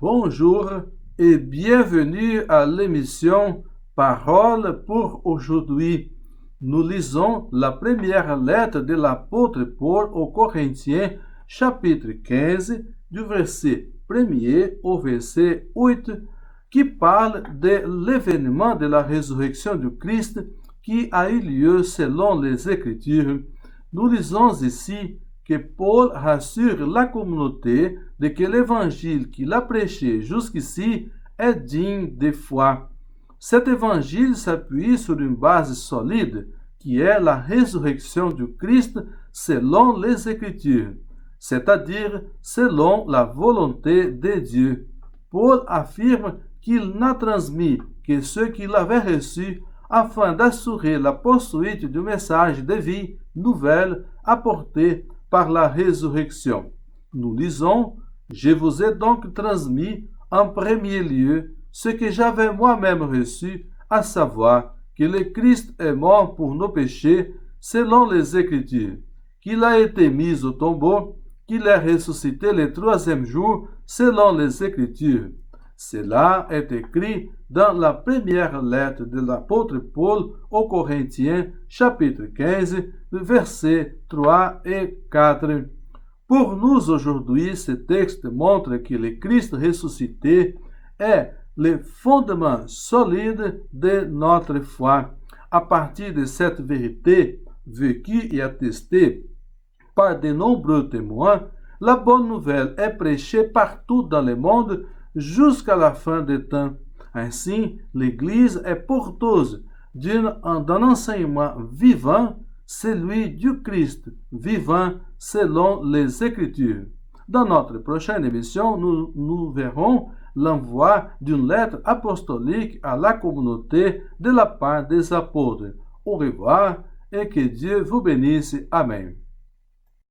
Bonjour et bienvenue à l'émission Parole pour aujourd'hui. Nous lisons la première lettre de l'apôtre Paul aux Corinthiens, chapitre 15, du verset 1er au verset 8, qui parle de l'événement de la résurrection du Christ qui a eu lieu selon les Écritures. Nous lisons ici que Paul rassure la communauté de que l'évangile qu'il a prêché jusqu'ici est digne de foi. Cet évangile s'appuie sur une base solide, qui est la résurrection du Christ selon les Écritures, c'est-à-dire selon la volonté de Dieu. Paul affirme qu'il n'a transmis que ce qu'il avait reçu afin d'assurer la poursuite du message de vie nouvelle apporté par la résurrection. Nous lisons: « Je vous ai donc transmis en premier lieu ce que j'avais moi-même reçu, à savoir que le Christ est mort pour nos péchés selon les Écritures, qu'il a été mis au tombeau, qu'il est ressuscité le troisième jour selon les Écritures. » Cela est écrit dans la première lettre de l'apôtre Paul aux Corinthiens, chapitre 15, versets 3 et 4. Pour nous aujourd'hui, ce texte montre que le Christ ressuscité est le fondement solide de notre foi. À partir de cette vérité vécue et attestée par de nombreux témoins, la bonne nouvelle est prêchée partout dans le monde jusqu'à la fin des temps. Ainsi, l'Église est porteuse d'un enseignement vivant, celui du Christ, vivant selon les Écritures. Dans notre prochaine émission, nous verrons l'envoi d'une lettre apostolique à la communauté de la part des apôtres. Au revoir et que Dieu vous bénisse. Amen.